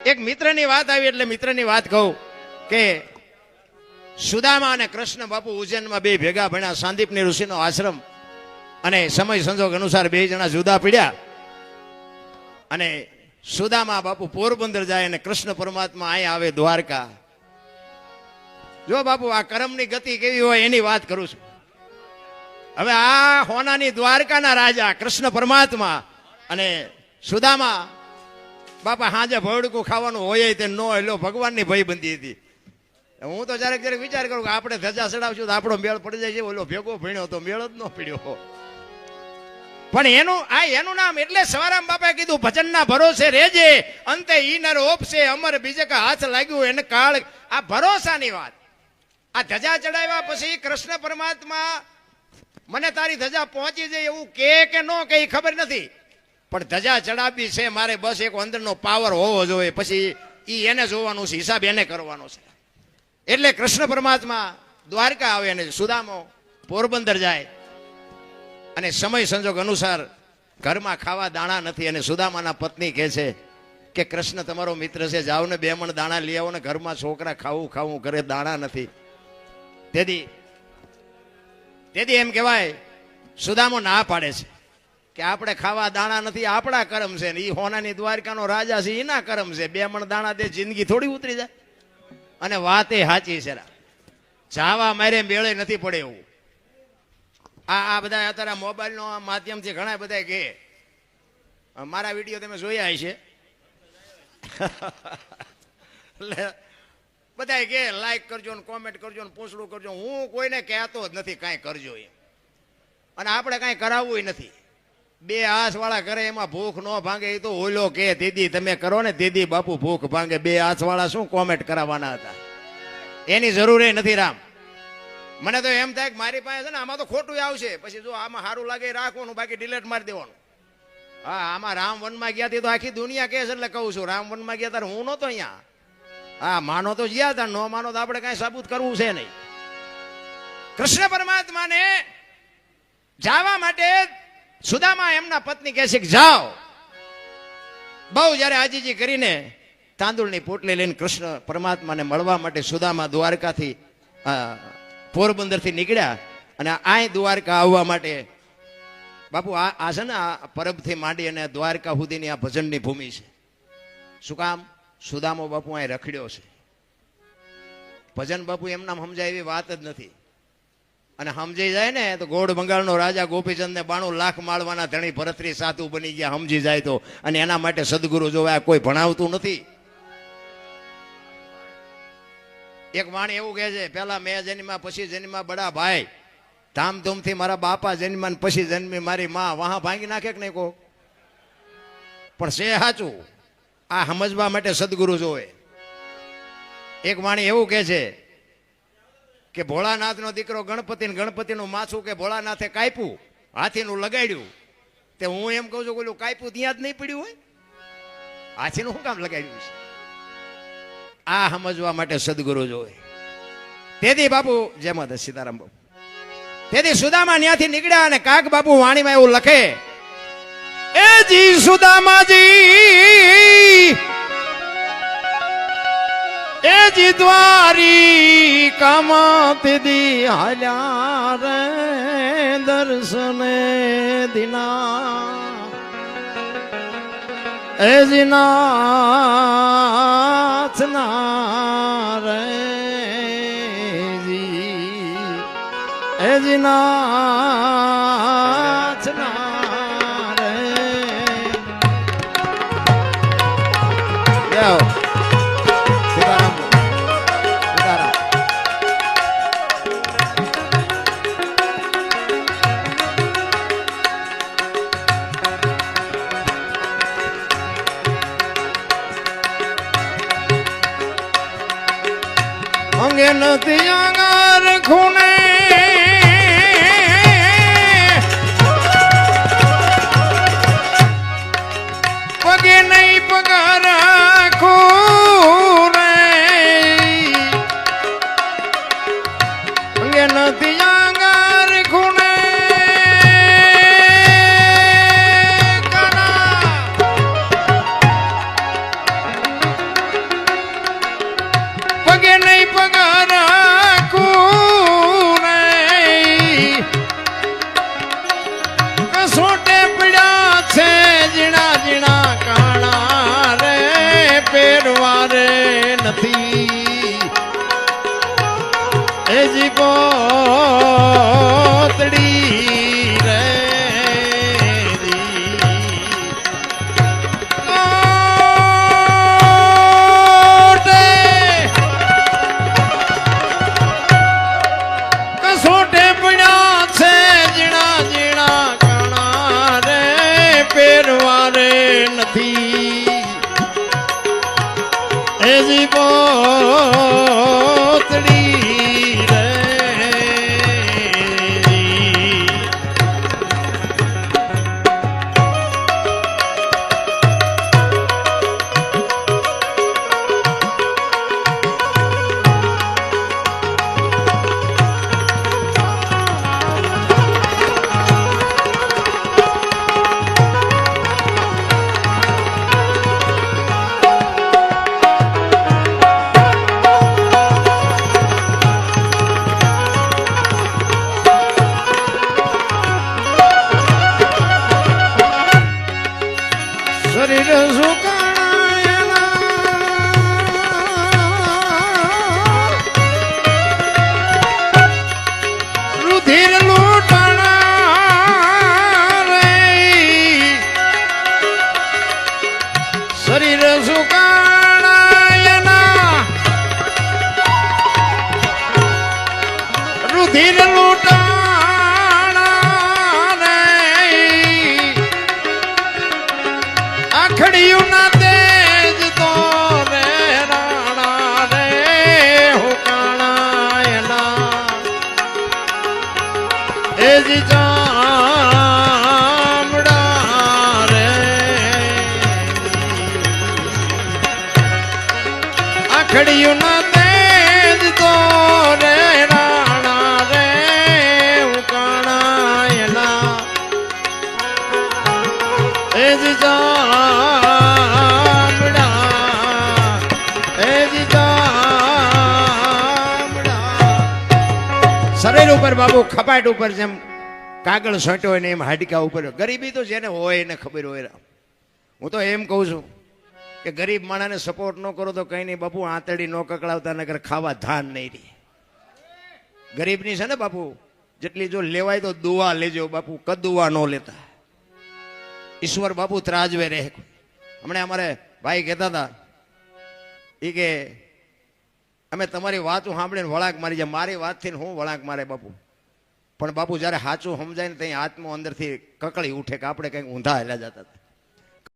એક મિત્રની વાત આવી એટલે મિત્રની વાત કહું કે સુદામા અને કૃષ્ણ બાપુ ઉજ્જૈનમાં બે ભેગા ભણ્યા, સાંદીપની ઋષિનો આશ્રમ, અને સમય સંજોગ અનુસાર બે જણા જુદા પડ્યા. અને સુદામા બાપુ પોરબંદર જાય અને કૃષ્ણ પરમાત્મા અહીંયા આવે દ્વારકા. જો બાપુ આ કર્મની ગતિ કેવી હોય એની વાત કરું છું. હવે આ હોનાની દ્વારકાના રાજા કૃષ્ણ પરમાત્મા અને સુદામા બાપા હાજે ભડકું ખાવાનું હોય તે નો એટલે ભગવાનની ભયબંધી હતી. હું તો ક્યારેક ક્યારેક વિચાર કરું કે આપણે ધજા ચડાવશું તો આપણો મેળ પડી જાય છે, ઓલો ભેગો ભણ્યો તો મેળ જ ન પડ્યો. પણ એનું નામ એટલે સવારામ બાપાએ કીધું ભજનના ભરોસે રેજે, અંતે ઈ નર ઓપશે અમર બીજક હાથ લાગ્યું એને કાળ. આ ભરોસાની વાત. આ ધજા ચડાવ્યા પછી કૃષ્ણ પરમાત્મા મને તારી ધજા પહોંચી જાય એવું કે નો કે ખબર નથી, પણ ધજા ચડાવવી છે મારે, બસ એક અંદરનો પાવર હોવો જોઈએ. પછી ઈ એને જોવાનું છે, હિસાબ એને કરવાનો છે. એટલે કૃષ્ણ પરમાત્મા દ્વારકા આવે અને સુદામો પોરબંદર જાય. અને સમય સંજોગ અનુસાર ઘરમાં ખાવા દાણા નથી, અને સુદામાના પત્ની કહે છે કે કૃષ્ણ તમારો મિત્ર છે, જાઓ ને 2 મણ દાણા લઈ આવો ને, ઘરમાં છોકરા ખાવું કરે દાણા નથી. તેથી એમ કહેવાય સુદામો ના પાડે છે કે આપણે ખાવા દાણા નથી, આપણા કરમ છે ને, ઈ હોનાની દ્વારકાનો રાજા છે, એના કરમ છે. 2 મણ દાણા દે જિંદગી થોડી ઉતરી જાય. અને વાત એ સાચી છે, જાવા મારે મેળે નથી પડે એવું. આ બધા અત્યારે મોબાઈલનો માધ્યમથી ઘણા બધા કહે, મારા વિડીયો તમે જોયા છે એટલે બધા કે લાઈક કરજો ને કોમેન્ટ કરજો ને પોસ્ટું કરજો. હું કોઈને કહેતો જ નથી કાંઈ કરજો એમ, અને આપણે કાંઈ કરાવવું નથી. 2 હાથવાળા કરે એમાં ભૂખ ન ભાંગે, એ તો ઓલો કે દીદી તમે કરો ને દીદી બાપુ ભૂખ ભાંગે. 2 હાથવાળા શું કોમેન્ટ કરાવવાના હતા, એની જરૂર નથી રામ. મને તો એમ થાય કે મારી પાસે છે ને આમાં તો ખોટું આવશે, પછી જો આમાં સારું લાગે રાખવાનું, બાકી ડિલેટ મારી દેવાનું. હા, આમાં રામ વનમાં ગયા તો આખી દુનિયા કહે છે એટલે કહું છું, રામ વનમાં ગયા ત્યારે હું નહોતો અહીંયા. હા, માનો તો ગયા હતા, નો માનો તો આપણે કાંઈ સાબુત કરવું છે નહીં. કૃષ્ણ પરમાત્માને જવા માટે સુદામા એમના પત્ની કહે છે કે જાઓ. બહુ જયારે આજીજી કરીને તાંદુળની પોટલી લઈને કૃષ્ણ પરમાત્માને મળવા માટે સુદામા દ્વારકાથી પોરબંદરથી નીકળ્યા. અને આ દ્વારકા આવવા માટે બાપુ આ છે ને આ પરબથી માંડી અને દ્વારકા સુધીની આ ભજનની ભૂમિ છે. શું કામ? સુદામો બાપુ અહીં રખડ્યો છે. ભજન બાપુ એમના સમજાય એવી વાત જ નથી. અને સમજી જાય ને તો ગોળ બંગાળનો રાજા ગોપીચંદ ને 92 લાખ માળવાના ધણી ભરતરી સાધુ બની ગયા, સમજી જાય તો. અને એના માટે સદગુરુ જોવા કોઈ ભણાવતું નથી. એક વાણી એવું કહે છે, પેલા મેં જન્મ્યા પછી જન્મ્યા બડા ભાઈ, ધામધૂમથી મારા બાપા જન્મ્યા પછી જન્મી મારી માં, વાહ ભાંગી નાખે કે નહીં કહો. પણ છે સાચું, આ સમજવા માટે સદગુરુ જોવે. એક વાણી એવું કહે છે કે ભોળાનાથનો દીકરો ગણપતિ, ગણપતિનું માથું કે ભોળાનાથે કાપ્યું, હાથીનું લગાડ્યું. તે હું એમ કહું છું કે કાપ્યું ત્યાં જ નહીં પડ્યું હોય, હાથીનું શું કામ લગાડ્યું છે? આ સમજવા માટે સદગુરુ જોવે. તેથી બાપુ જય માતા સીતારામ બાપુ. તેથી સુદામા ત્યાંથી નીકળ્યા અને કાક બાપુ વાણીમાં એવું લખે, એ જી સુદામાજી એ જી દ્વારી કામત દી હાલ્યા રે દર્શને દિના એ જી નાથ ના રે જી એ જી નાથ ના રે. જાઓ અંગે નથી આગર ખૂણે પગે નહીં પગાર ખૂણે અંગે નથી આગર ખૂણે નથી એજી કોતડી રે કસોટે પડ્યા છે જીણા જીણા કણા રે પહેરવારે નથી એજી પોતડી રે શરીર સુકાણાયેલા રુધિર લૂંટાણા રે શરીર સુકાણાયેલા રુધિર લૂંટાણા આખડિયું ના તેજ તો રે રાણા રે હુકાણાયેલા એજી ચામડા રે આખડિયું ના તેજ તો રે રાણા રે હુકાણાયેલા એજી શરીર ઉપર બાબુ ખપાટ ઉપર જેમ કાગળ સોંટ્યો હોય ને એમ હાડકા ઉપર ગરીબી તો જેને હોય એને ખબર હોય. હું તો એમ કહું છું કે ગરીબ માણસને સપોર્ટ ન કરો તો કઈ નહીં બાપુ આંતળી ન કકડાવતા નગર ખાવા ધાન નહીં રહે. ગરીબની છે ને બાપુ જેટલી જો લેવાય તો દુઆ લેજો બાપુ, કદુઆ ન લેતા. ઈશ્વર બાપુ ત્રાજવે રહે. હમણાં અમારે ભાઈ કહેતા હતા એ કે અમે તમારી વાતો સાંભળીને વળાંક મારી જાય. મારી વાતથી હું વળાંક મારે બાપુ, પણ બાપુ જ્યારે સાચું સમજાય ને ત્યાં આત્મો અંદરથી કકળી ઉઠે કે આપણે કંઈક ઊંધા હેલા જતા હતા.